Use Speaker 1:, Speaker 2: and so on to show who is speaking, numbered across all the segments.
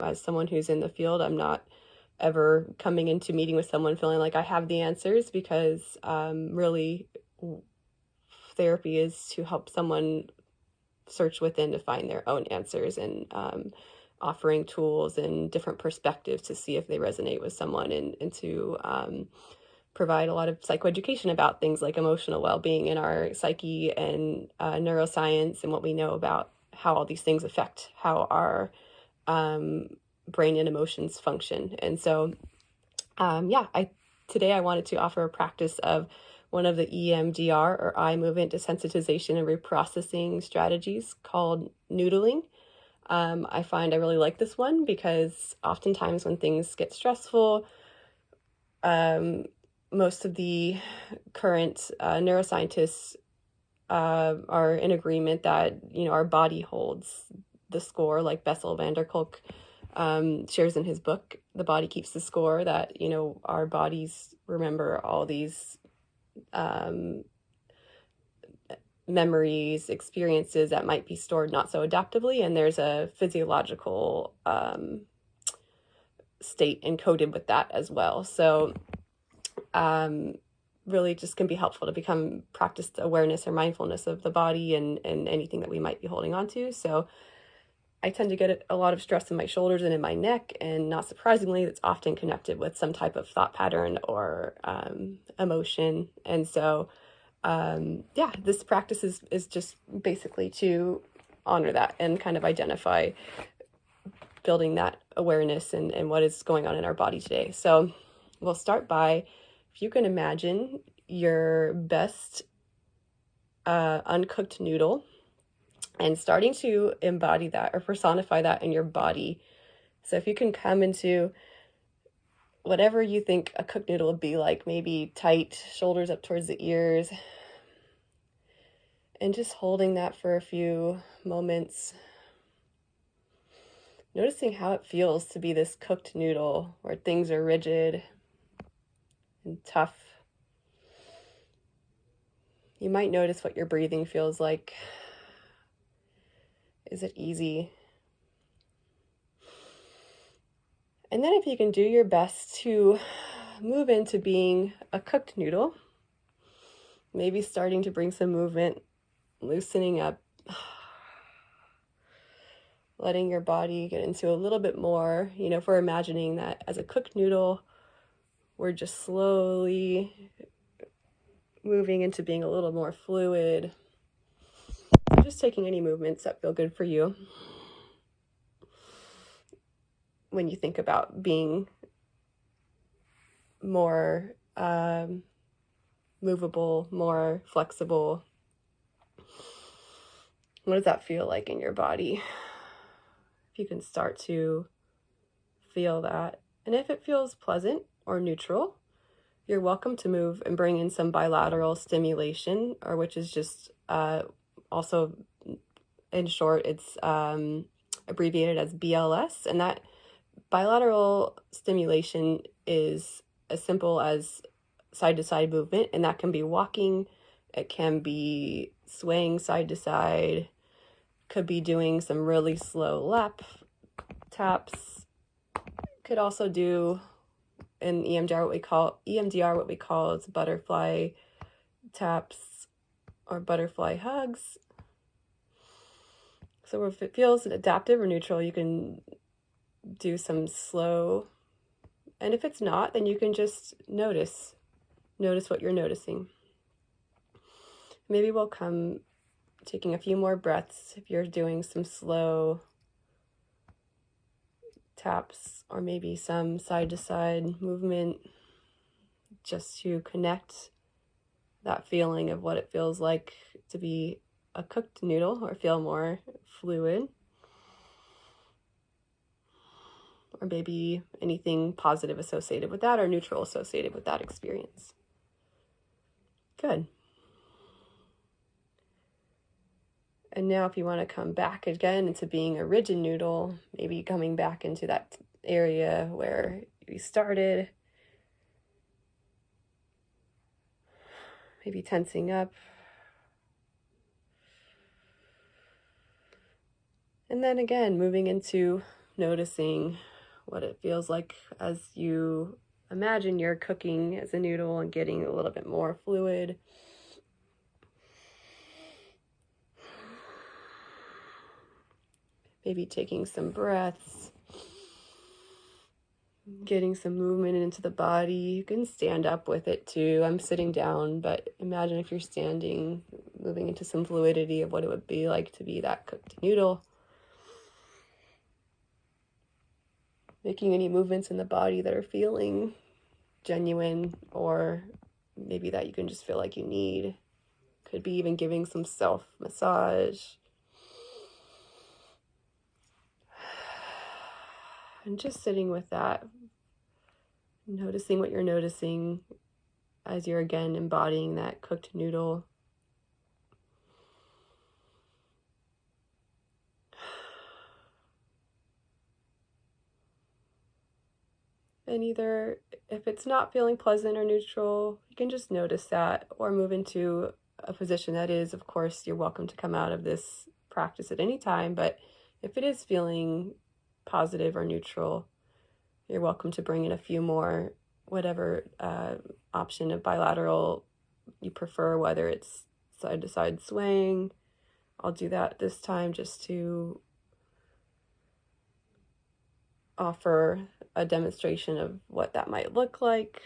Speaker 1: as someone who's in the field, I'm not ever coming into meeting with someone feeling like I have the answers, because really therapy is to help someone search within to find their own answers, and offering tools and different perspectives to see if they resonate with someone, and to provide a lot of psychoeducation about things like emotional well-being in our psyche and neuroscience, and what we know about how all these things affect how our brain and emotions function. And so today I wanted to offer a practice of one of the EMDR, or eye movement desensitization and reprocessing strategies, called noodling. I find I really like this one because oftentimes when things get stressful, most of the current neuroscientists are in agreement that, our body holds the score, like Bessel van der Kolk shares in his book, The Body Keeps the Score, that, our bodies remember all these memories, experiences that might be stored not so adaptively, and there's a physiological state encoded with that as well. So really just can be helpful to practice awareness or mindfulness of the body and anything that we might be holding on to. So I tend to get a lot of stress in my shoulders and in my neck, and not surprisingly, it's often connected with some type of thought pattern or emotion. And so, this practice is just basically to honor that and kind of identify building that awareness and what is going on in our body today. So we'll start by, if you can imagine your best uncooked noodle, and starting to embody that or personify that in your body. So if you can come into whatever you think a cooked noodle would be like, maybe tight, shoulders up towards the ears, and just holding that for a few moments, noticing how it feels to be this cooked noodle where things are rigid and tough. You might notice what your breathing feels like. Is it easy? And then if you can do your best to move into being a cooked noodle, maybe starting to bring some movement, loosening up, letting your body get into a little bit more, if we're imagining that as a cooked noodle, we're just slowly moving into being a little more fluid. Just taking any movements that feel good for you when you think about being more movable, more flexible. What does that feel like in your body? If you can start to feel that. And if it feels pleasant or neutral, you're welcome to move and bring in some bilateral stimulation, or which is just also, in short, it's abbreviated as BLS. And that bilateral stimulation is as simple as side-to-side movement, and that can be walking, it can be swaying side to side, could be doing some really slow lap taps, could also do in EMDR what we call is butterfly taps or butterfly hugs. So if it feels adaptive or neutral, you can do some slow, and if it's not, then you can just notice what you're noticing. Maybe we'll come taking a few more breaths if you're doing some slow taps or maybe some side-to-side movement, just to connect that feeling of what it feels like to be a cooked noodle or feel more fluid, or maybe anything positive associated with that or neutral associated with that experience. Good. And now if you want to come back again into being a rigid noodle, maybe coming back into that area where you started, maybe tensing up. And then again, moving into noticing what it feels like as you imagine you're cooking as a noodle and getting a little bit more fluid. Maybe taking some breaths, getting some movement into the body. You can stand up with it too. I'm sitting down, but imagine if you're standing, moving into some fluidity of what it would be like to be that cooked noodle. Making any movements in the body that are feeling genuine, or maybe that you can just feel like you need. Could be even giving some self massage. And just sitting with that, noticing what you're noticing as you're again embodying that cooked noodle. And either if it's not feeling pleasant or neutral, you can just notice that or move into a position that is, of course, you're welcome to come out of this practice at any time. But if it is feeling positive or neutral, you're welcome to bring in a few more, whatever option of bilateral you prefer, whether it's side to side swaying. I'll do that this time just to offer a demonstration of what that might look like.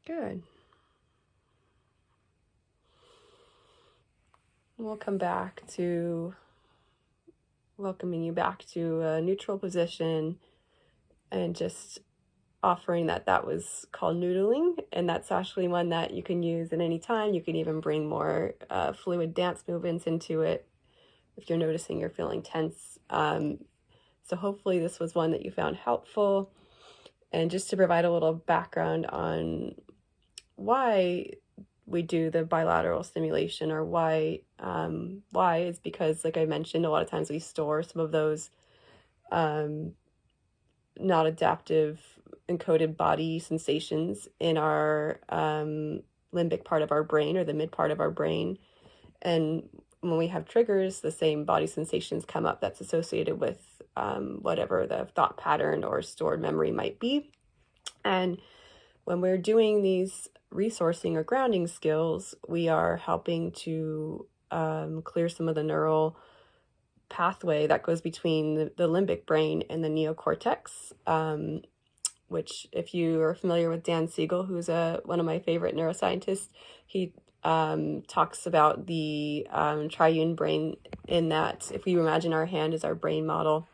Speaker 1: Good. We'll come back to welcoming you back to a neutral position and just offering that was called noodling, and that's actually one that you can use at any time. You can even bring more fluid dance movements into it if you're noticing you're feeling tense. So hopefully this was one that you found helpful. And just to provide a little background on why we do the bilateral stimulation, or why is because, like I mentioned, a lot of times we store some of those not adaptive encoded body sensations in our limbic part of our brain, or the mid part of our brain. And when we have triggers, the same body sensations come up that's associated with whatever the thought pattern or stored memory might be. And when we're doing these resourcing or grounding skills, we are helping to clear some of the neural pathway that goes between the limbic brain and the neocortex, which, if you are familiar with Dan Siegel, who's one of my favorite neuroscientists, he talks about the triune brain, in that if we imagine our hand as our brain model,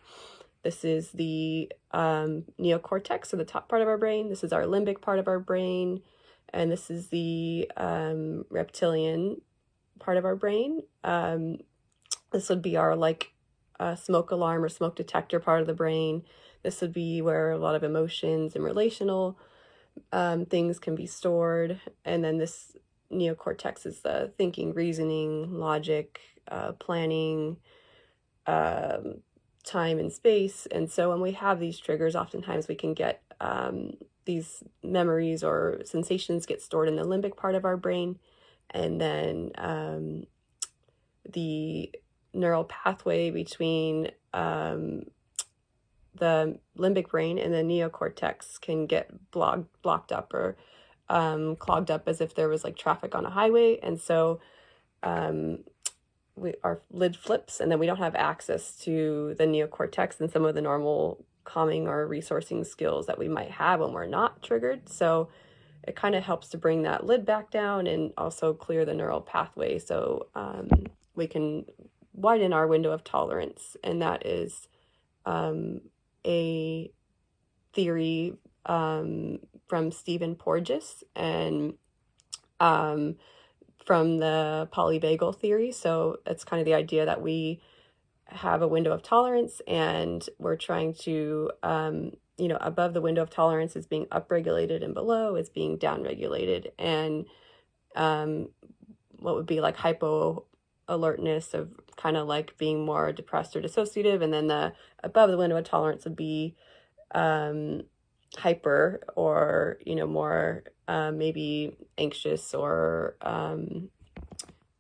Speaker 1: this is the neocortex, so the top part of our brain. This is our limbic part of our brain. And this is the reptilian part of our brain. This would be our smoke alarm or smoke detector part of the brain. This would be where a lot of emotions and relational things can be stored. And then this neocortex is the thinking, reasoning, logic, planning, time and space. And so when we have these triggers, oftentimes we can get these memories or sensations get stored in the limbic part of our brain. And then the neural pathway between the limbic brain and the neocortex can get blocked up or clogged up, as if there was like traffic on a highway. And so our lid flips, and then we don't have access to the neocortex and some of the normal calming or resourcing skills that we might have when we're not triggered. So it kind of helps to bring that lid back down and also clear the neural pathway, so we can widen our window of tolerance. And that is a theory from Stephen Porges, and from the polyvagal theory. So it's kind of the idea that we have a window of tolerance, and we're trying to, above the window of tolerance is being upregulated, and below is being downregulated. And what would be like hypo alertness, of kind of like being more depressed or dissociative, and then the above the window of tolerance would be hyper, or more maybe anxious or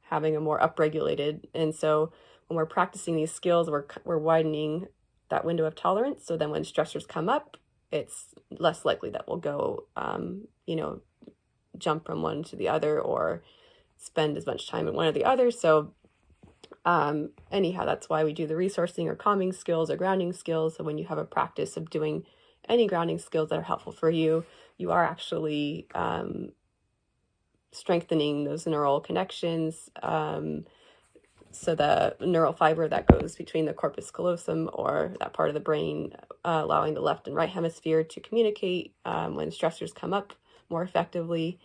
Speaker 1: having a more upregulated. And so when we're practicing these skills, we're widening that window of tolerance. So then when stressors come up, it's less likely that we'll go, jump from one to the other or spend as much time in one or the other. So anyhow, that's why we do the resourcing or calming skills or grounding skills. So when you have a practice of doing any grounding skills that are helpful for you, you are actually strengthening those neural connections. So the neural fiber that goes between the corpus callosum, or that part of the brain, allowing the left and right hemisphere to communicate when stressors come up more effectively.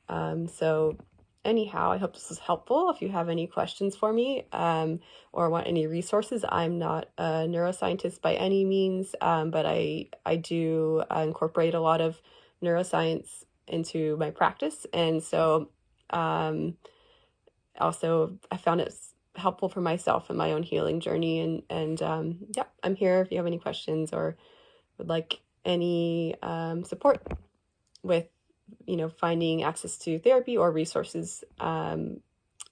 Speaker 1: So anyhow, I hope this was helpful. If you have any questions for me or want any resources, I'm not a neuroscientist by any means, but I do incorporate a lot of neuroscience into my practice. And so also I found it helpful for myself in my own healing journey. And yeah, I'm here if you have any questions or would like any support with finding access to therapy or resources. And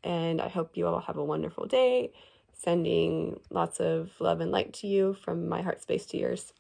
Speaker 1: I hope you all have a wonderful day. Sending lots of love and light to you from my heart space to yours.